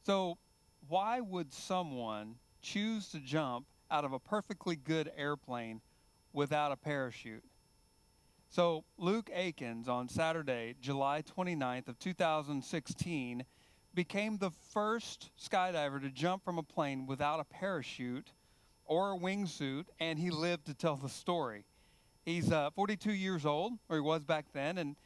So, why would someone choose to jump out of a perfectly good airplane without a parachute? So, Luke Akins on Saturday, July 29th of 2016 became the first skydiver to jump from a plane without a parachute or a wingsuit, and he lived to tell the story. He's 42 years old, or he was back then, and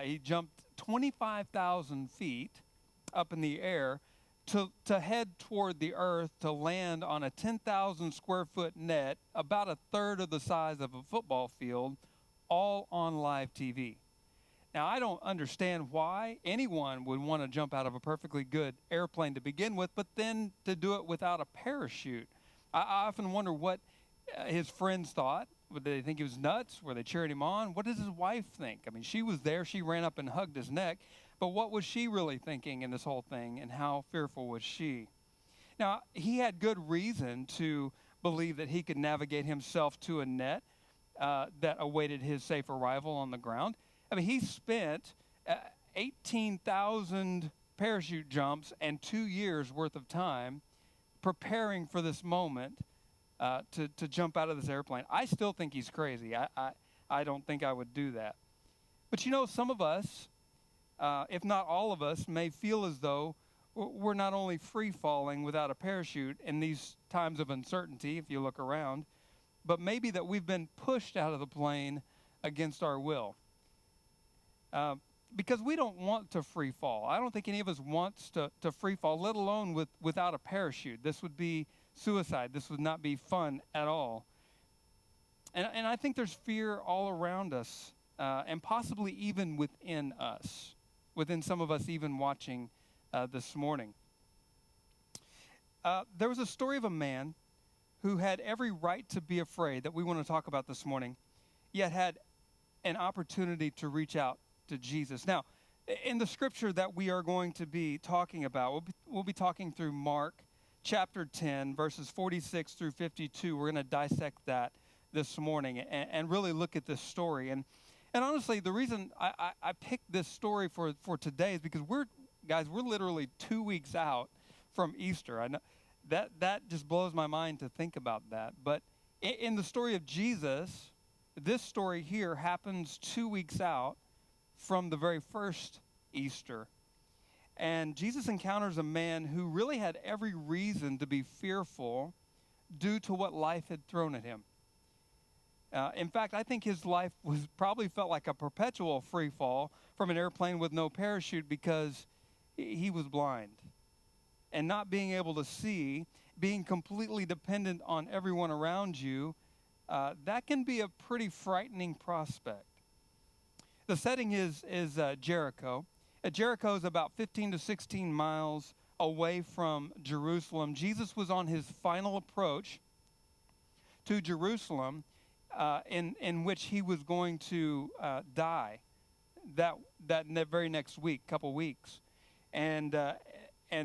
he jumped 25,000 feet up in the air to head toward the earth to land on a 10,000 square foot net, about a third of the size of a football field, all on live TV. Now, I don't understand why anyone would want to jump out of a perfectly good airplane to begin with, but then to do it without a parachute. I often wonder what his friends thought. Did they think he was nuts? Were they cheering him on? What does his wife think? I mean, she was there. She ran up and hugged his neck. But what was she really thinking in this whole thing, and how fearful was she? Now, he had good reason to believe that he could navigate himself to a net that awaited his safe arrival on the ground. I mean, he spent 18,000 parachute jumps and 2 years worth of time preparing for this moment to jump out of this airplane. I still think he's crazy. I don't think I would do that. But you know, some of us, if not all of us, may feel as though we're not only free falling without a parachute in these times of uncertainty, if you look around, but maybe that we've been pushed out of the plane against our will. Because we don't want to free fall. I don't think any of us wants to free fall, let alone without a parachute. This would be suicide. This would not be fun at all. And I think there's fear all around us, and possibly even within us, within some of us even watching this morning. There was a story of a man who had every right to be afraid that we want to talk about this morning, yet had an opportunity to reach out to Jesus. Now, in the scripture that we are going to be talking about, we'll be talking through Mark chapter 10, verses 46 through 52. We're going to dissect that this morning and really look at this story. And honestly, the reason I picked this story for today is because we're literally 2 weeks out from Easter. I know that just blows my mind to think about that. But in the story of Jesus, this story here happens 2 weeks out from the very first Easter. And Jesus encounters a man who really had every reason to be fearful due to what life had thrown at him. In fact, I think his life probably felt like a perpetual free fall from an airplane with no parachute, because he was blind. And not being able to see, being completely dependent on everyone around you, that can be a pretty frightening prospect. The setting is Jericho. Jericho is about 15 to 16 miles away from Jerusalem. Jesus was on his final approach to Jerusalem, in which he was going to die that very next week, couple weeks. And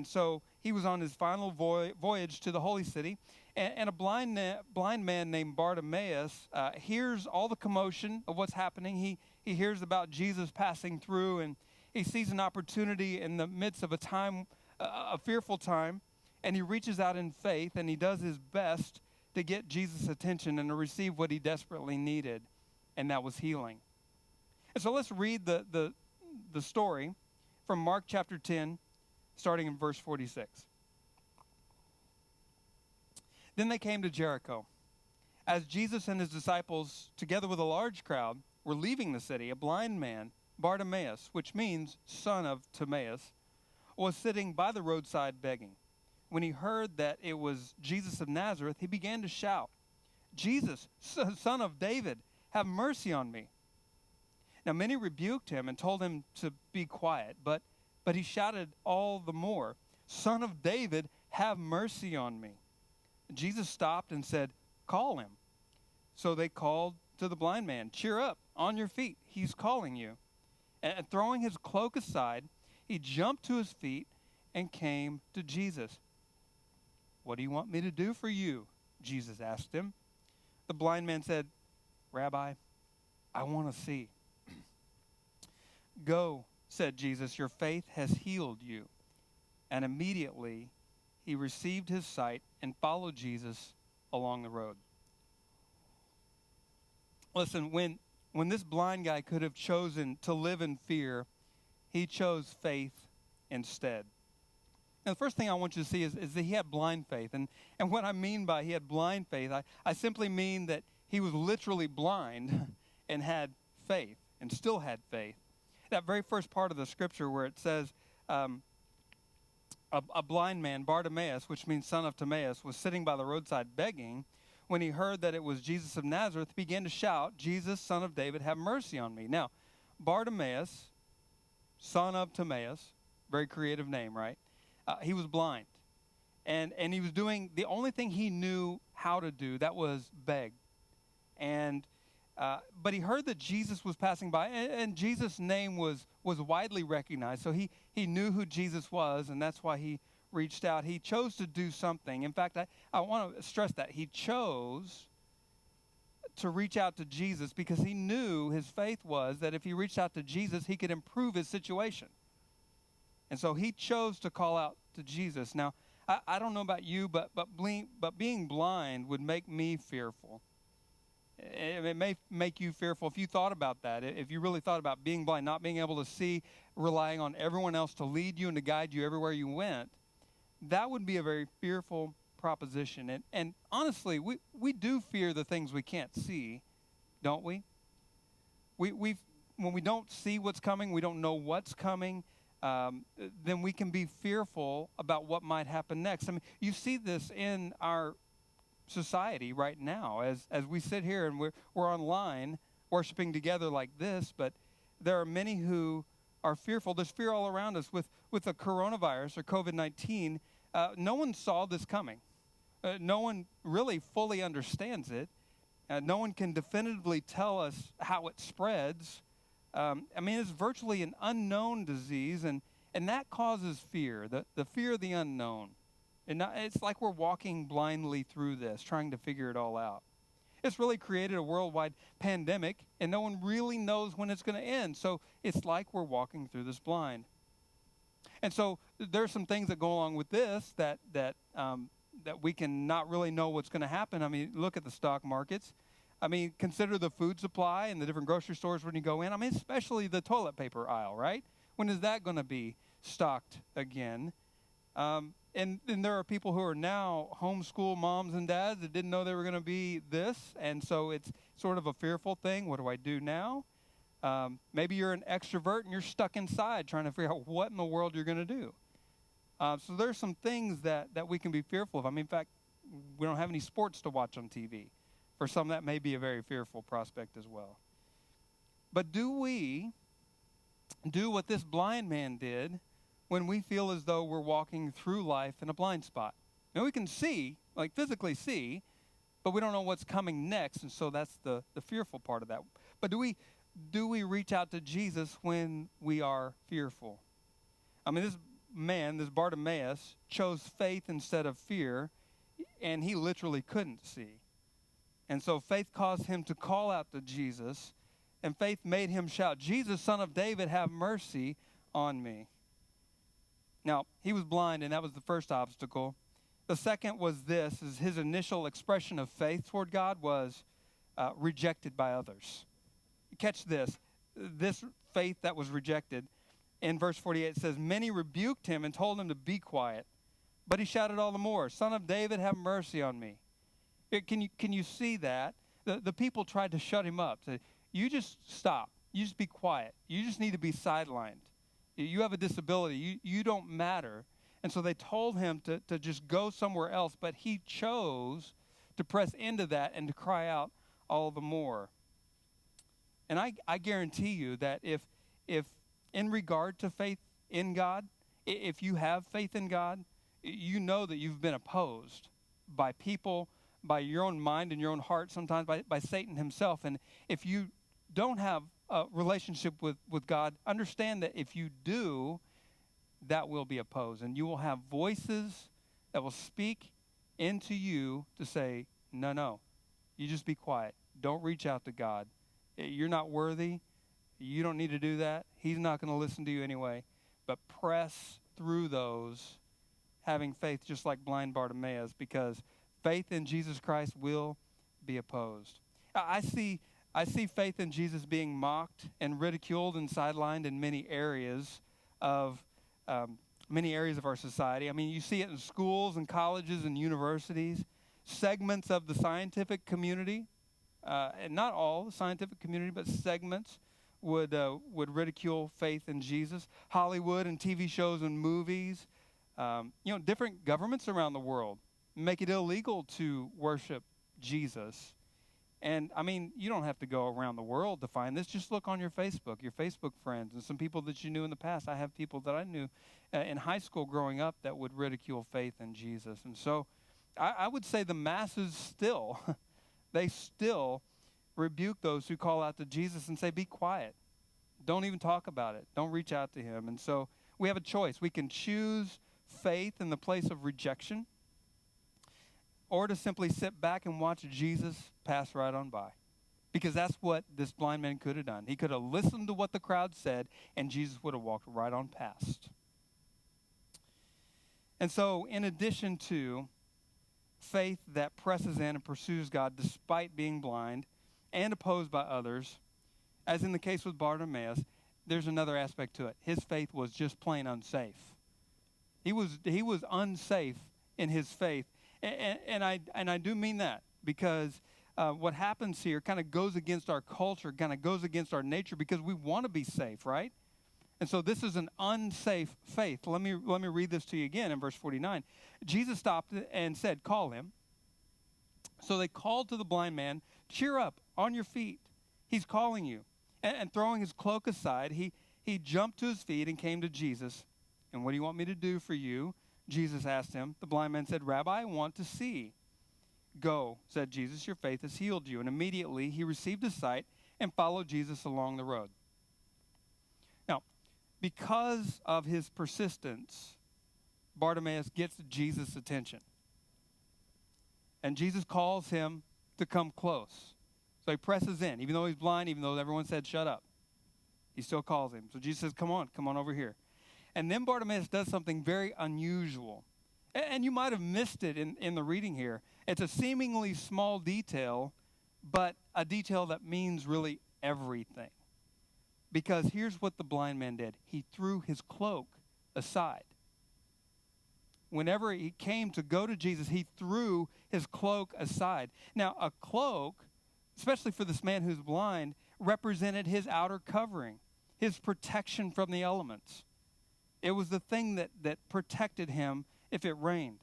so he was on his final voyage to the holy city. And a blind man named Bartimaeus hears all the commotion of what's happening. He hears about Jesus passing through, and he sees an opportunity in the midst of a fearful time, and he reaches out in faith, and he does his best to get Jesus' attention and to receive what he desperately needed, and that was healing. And so let's read the story from Mark chapter 10, starting in verse 46. Then they came to Jericho. As Jesus and his disciples, together with a large crowd, were leaving the city, a blind man, Bartimaeus, which means son of Timaeus, was sitting by the roadside begging. When he heard that it was Jesus of Nazareth, he began to shout, "Jesus, son of David, have mercy on me." Now many rebuked him and told him to be quiet, but he shouted all the more, "Son of David, have mercy on me." Jesus stopped and said, "Call him." So they called to the blind man, "Cheer up, on your feet, he's calling you." And throwing his cloak aside, he jumped to his feet and came to Jesus. "What do you want me to do for you?" Jesus asked him. The blind man said, "Rabbi, I want to see." "Go," said Jesus, "your faith has healed you." and immediately he received his sight and followed Jesus along the road. Listen, when this blind guy could have chosen to live in fear, he chose faith instead. Now, the first thing I want you to see is that he had blind faith. And what I mean by he had blind faith, I simply mean that he was literally blind and had faith and still had faith. That very first part of the scripture where it says a blind man, Bartimaeus, which means son of Timaeus, was sitting by the roadside begging. When he heard that it was Jesus of Nazareth, he began to shout, "Jesus, son of David, have mercy on me." Now, Bartimaeus, son of Timaeus, very creative name, right? He was blind. And he was doing the only thing he knew how to do, that was beg. But he heard that Jesus was passing by, and Jesus' name was widely recognized. So he knew who Jesus was, and that's why he reached out. He chose to do something. In fact, I want to stress that. He chose to reach out to Jesus because he knew his faith was that if he reached out to Jesus, he could improve his situation. And so he chose to call out to Jesus. Now, I don't know about you, but being blind would make me fearful. It may make you fearful if you thought about that. If you really thought about being blind, not being able to see, relying on everyone else to lead you and to guide you everywhere you went, that would be a very fearful proposition. And honestly, we do fear the things we can't see, don't we? When we don't see what's coming, we don't know what's coming, then we can be fearful about what might happen next. I mean, you see this in our society right now as we sit here and we're online worshiping together like this, but there are many who are fearful. There's fear all around us with the coronavirus or COVID-19. No one saw this coming. No one really fully understands it. No one can definitively tell us how it spreads. I mean, it's virtually an unknown disease, and that causes fear, the fear of the unknown. And it's like we're walking blindly through this, trying to figure it all out. It's really created a worldwide pandemic, and no one really knows when it's going to end. So it's like we're walking through this blind. And so there's some things that go along with this that we can not really know what's going to happen. I mean, look at the stock markets. I mean, consider the food supply in the different grocery stores when you go in. I mean, especially the toilet paper aisle, right? When is that going to be stocked again? And there are people who are now homeschool moms and dads that didn't know they were going to be this. And so it's sort of a fearful thing. What do I do now? Maybe you're an extrovert and you're stuck inside trying to figure out what in the world you're going to do. So there's some things that we can be fearful of. I mean, in fact, we don't have any sports to watch on TV. For some, that may be a very fearful prospect as well. But do we do what this blind man did when we feel as though we're walking through life in a blind spot? Now, we can see, like physically see, but we don't know what's coming next, and so that's the fearful part of that. But do we reach out to Jesus when we are fearful? I mean, this Bartimaeus, chose faith instead of fear, and he literally couldn't see. And so faith caused him to call out to Jesus, and faith made him shout, "Jesus, son of David, have mercy on me." Now, he was blind, and that was the first obstacle. The second was this, is his initial expression of faith toward God was rejected by others. Catch this. This faith that was rejected, in verse 48 it says, "Many rebuked him and told him to be quiet, but he shouted all the more, 'Son of David, have mercy on me.'" Can you see that? The people tried to shut him up. Said, "You just stop. You just be quiet. You just need to be sidelined. You have a disability. You don't matter." And so they told him to just go somewhere else, but he chose to press into that and to cry out all the more. And I guarantee you that if in regard to faith in God, if you have faith in God, you know that you've been opposed by people, by your own mind and your own heart, sometimes by Satan himself. And if you don't have a relationship with God, understand that if you do, that will be opposed. And you will have voices that will speak into you to say, no, you just be quiet. Don't reach out to God. You're not worthy. You don't need to do that. He's not going to listen to you anyway. But press through those having faith just like blind Bartimaeus, because faith in Jesus Christ will be opposed. I see faith in Jesus being mocked and ridiculed and sidelined in of many areas of our society. I mean, you see it in schools and colleges and universities, segments of the scientific community, and not all the scientific community, but segments would ridicule faith in Jesus. Hollywood and TV shows and movies, different governments around the world make it illegal to worship Jesus. And, I mean, you don't have to go around the world to find this. Just look on your Facebook friends, and some people that you knew in the past. I have people that I knew in high school growing up that would ridicule faith in Jesus. And so I would say the masses still, they still rebuke those who call out to Jesus and say, be quiet. Don't even talk about it. Don't reach out to him. And so we have a choice. We can choose faith in the place of rejection, or to simply sit back and watch Jesus pass right on by. Because that's what this blind man could have done. He could have listened to what the crowd said, and Jesus would have walked right on past. And so, in addition to faith that presses in and pursues God despite being blind and opposed by others, as in the case with Bartimaeus, there's another aspect to it. His faith was just plain unsafe. He was unsafe in his faith. And I do mean that, because what happens here kind of goes against our culture, kind of goes against our nature, because we want to be safe, right? And so this is an unsafe faith. Let me read this to you again in verse 49. Jesus stopped and said, call him. So they called to the blind man, cheer up, on your feet. He's calling you. And throwing his cloak aside, he jumped to his feet and came to Jesus. And what do you want me to do for you? Jesus asked him. The blind man said, Rabbi, I want to see. Go, said Jesus, your faith has healed you. And immediately he received his sight and followed Jesus along the road. Now, because of his persistence, Bartimaeus gets Jesus' attention. And Jesus calls him to come close. So he presses in. Even though he's blind, even though everyone said, shut up, he still calls him. So Jesus says, come on over here. And then Bartimaeus does something very unusual. And you might have missed it in the reading here. It's a seemingly small detail, but a detail that means really everything. Because here's what the blind man did. He threw his cloak aside. Whenever he came to go to Jesus, he threw his cloak aside. Now, a cloak, especially for this man who's blind, represented his outer covering, his protection from the elements. It was the thing that protected him if it rained.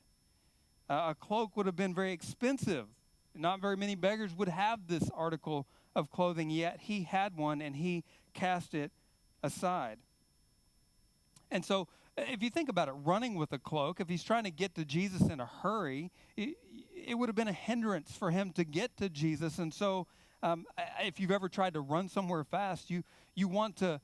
A cloak would have been very expensive. Not very many beggars would have this article of clothing, yet he had one and he cast it aside. And so if you think about it, running with a cloak, if he's trying to get to Jesus in a hurry, it would have been a hindrance for him to get to Jesus. And so if you've ever tried to run somewhere fast, you want to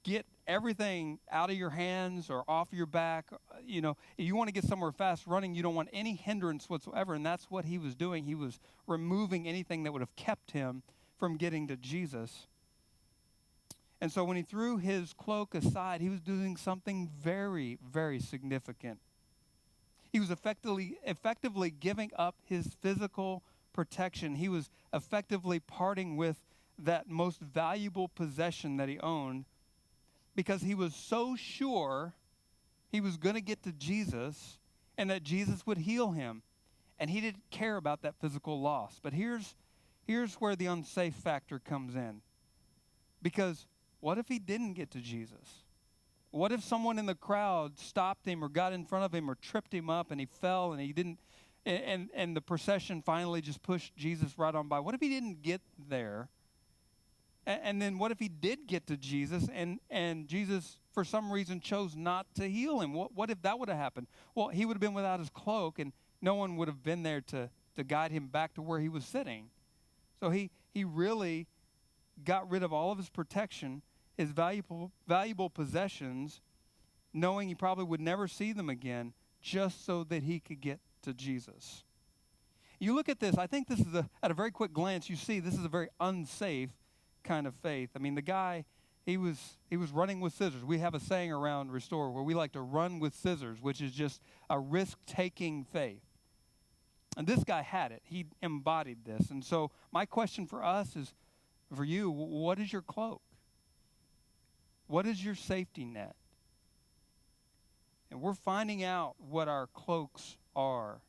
get everything out of your hands or off your back. You want to get somewhere fast running. You don't want any hindrance whatsoever. And that's what he was doing. He was removing anything that would have kept him from getting to Jesus. And so when he threw his cloak aside, he was doing something very, very significant. He was effectively giving up his physical protection. He was effectively parting with that most valuable possession that he owned, because he was so sure he was going to get to Jesus and that Jesus would heal him. And he didn't care about that physical loss. But here's where the unsafe factor comes in. Because what if he didn't get to Jesus? What if someone in the crowd stopped him or got in front of him or tripped him up and he fell and he didn't, and the procession finally just pushed Jesus right on by? What if he didn't get there? And then what if he did get to Jesus and Jesus, for some reason, chose not to heal him? What if that would have happened? Well, he would have been without his cloak, and no one would have been there to guide him back to where he was sitting. So he really got rid of all of his protection, his valuable possessions, knowing he probably would never see them again, just so that he could get to Jesus. You look at this, I think this is at a very quick glance, you see this is a very unsafe kind of faith. I mean, the guy, he was running with scissors. We have a saying around Restore where we like to run with scissors, which is just a risk-taking faith. And this guy had it. He embodied this. And so my question for us is, for you, what is your cloak? What is your safety net? And we're finding out what our cloaks are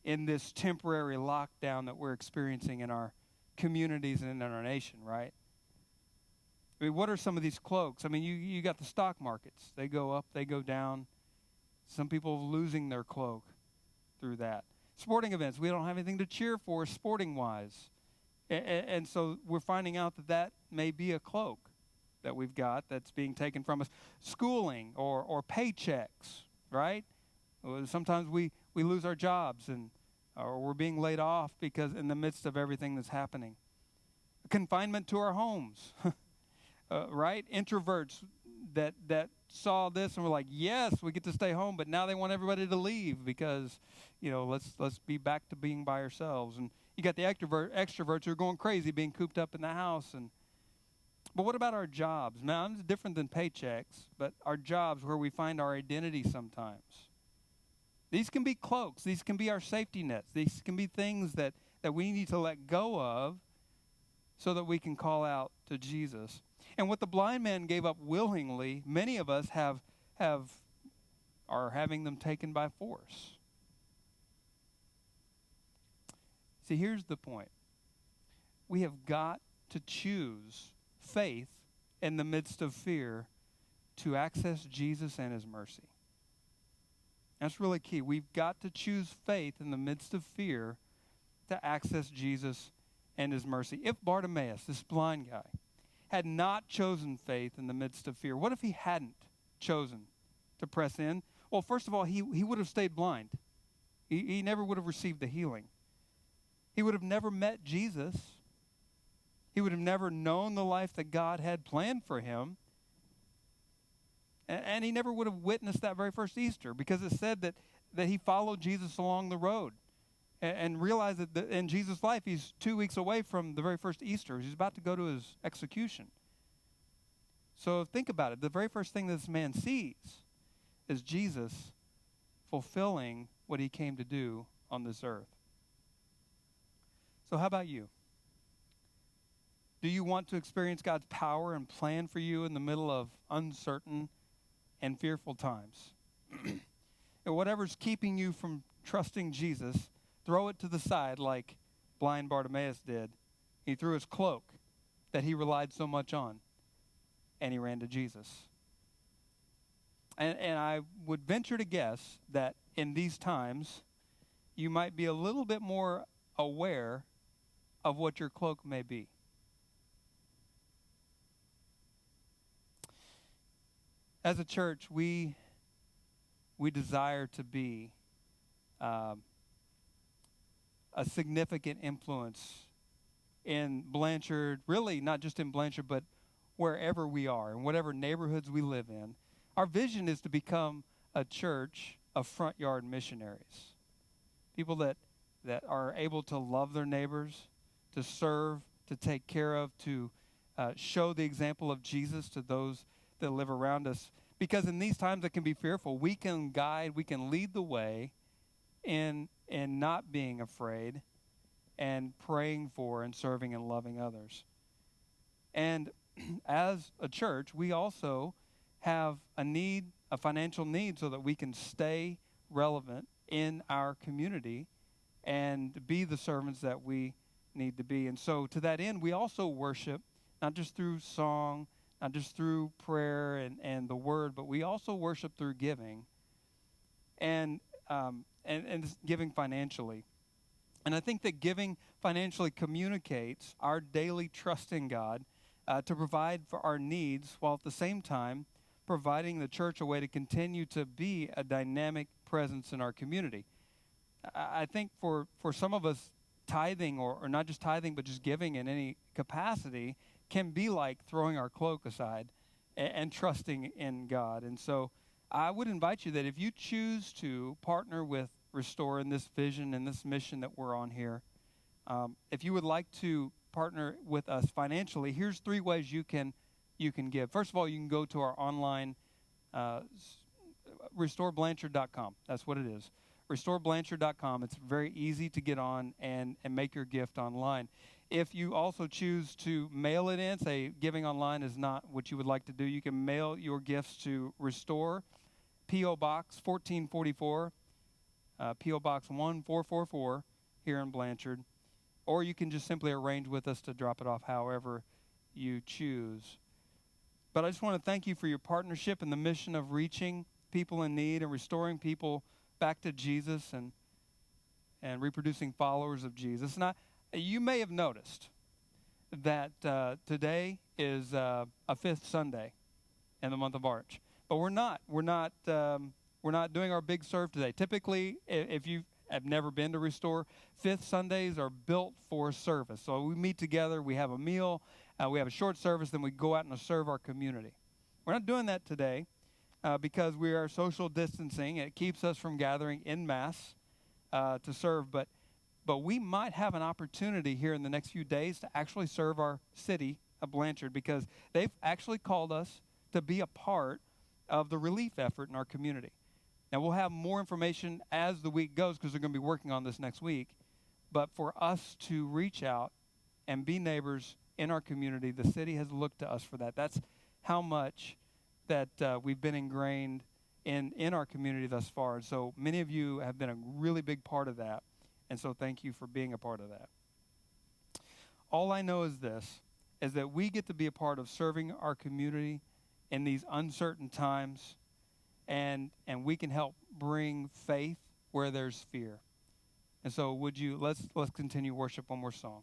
in this temporary lockdown that we're experiencing in our communities and in our nation, right? I mean, what are some of these cloaks? I mean, you got the stock markets. They go up, they go down. Some people losing their cloak through that. Sporting events, we don't have anything to cheer for sporting-wise. And so we're finding out that may be a cloak that we've got that's being taken from us. Schooling or paychecks, right? Sometimes we lose our jobs or we're being laid off because in the midst of everything that's happening. Confinement to our homes, right? Introverts that saw this and were like, yes, we get to stay home, but now they want everybody to leave because, let's be back to being by ourselves. And you got the extroverts who are going crazy being cooped up in the house. But what about our jobs? Now, it's different than paychecks, but our jobs where we find our identity sometimes. These can be cloaks. These can be our safety nets. These can be things that we need to let go of so that we can call out to Jesus. And what the blind man gave up willingly, many of us are having them taken by force. See, here's the point. We have got to choose faith in the midst of fear to access Jesus and his mercy. That's really key. We've got to choose faith in the midst of fear to access Jesus and his mercy. If Bartimaeus, this blind guy, had not chosen faith in the midst of fear, what if he hadn't chosen to press in? Well, first of all, he would have stayed blind. He never would have received the healing. He would have never met Jesus. He would have never known the life that God had planned for him. And he never would have witnessed that very first Easter because it said that he followed Jesus along the road and realized that in Jesus' life, he's 2 weeks away from the very first Easter. He's about to go to his execution. So think about it. The very first thing this man sees is Jesus fulfilling what he came to do on this earth. So how about you? Do you want to experience God's power and plan for you in the middle of uncertain and fearful times? And whatever's keeping you from trusting Jesus, throw it to the side like blind Bartimaeus did. He threw his cloak that he relied so much on, and he ran to Jesus. And I would venture to guess that in these times, you might be a little bit more aware of what your cloak may be. As a church, we desire to be a significant influence in Blanchard, really not just in Blanchard, but wherever we are, in whatever neighborhoods we live in. Our vision is to become a church of front yard missionaries, people that are able to love their neighbors, to serve, to take care of, to show the example of Jesus to those that live around us. Because in these times that can be fearful, we can guide, we can lead the way in not being afraid and praying for and serving and loving others. And as a church, we also have a financial need so that we can stay relevant in our community and be the servants that we need to be. And so to that end, we also worship, not just through song, not just through prayer and the word, but we also worship through giving and giving financially. And I think that giving financially communicates our daily trust in God to provide for our needs, while at the same time providing the church a way to continue to be a dynamic presence in our community. I think for some of us, tithing, or not just tithing, but just giving in any capacity, can be like throwing our cloak aside and trusting in God. And so I would invite you that if you choose to partner with Restore in this vision and this mission that we're on here, if you would like to partner with us financially, here's 3 ways you can you can give. First of all, you can go to our online restoreblanchard.com. That's what it is. Restoreblanchard.com. It's very easy to get on and make your gift online. If you also choose to mail it in, say giving online is not what you would like to do, you can mail your gifts to Restore, P.O. Box 1444, P.O. Box 1444 here in Blanchard. Or you can just simply arrange with us to drop it off however you choose. But I just want to thank you for your partnership in the mission of reaching people in need and restoring people back to Jesus and reproducing followers of Jesus. And you may have noticed that today is a fifth Sunday in the month of March, but we're not doing our big serve today. Typically, if you have never been to Restore, fifth Sundays are built for service. So we meet together, we have a meal, we have a short service, then we go out and serve our community. We're not doing that today because we are social distancing. It keeps us from gathering en masse to serve, but we might have an opportunity here in the next few days to actually serve our city of Blanchard, because they've actually called us to be a part of the relief effort in our community. Now, we'll have more information as the week goes because they're going to be working on this next week. But for us to reach out and be neighbors in our community, the city has looked to us for that. That's how much that we've been ingrained in our community thus far. And so many of you have been a really big part of that. And so thank you for being a part of that. All I know is this, is that we get to be a part of serving our community in these uncertain times, and we can help bring faith where there's fear. And so let's continue worship one more song.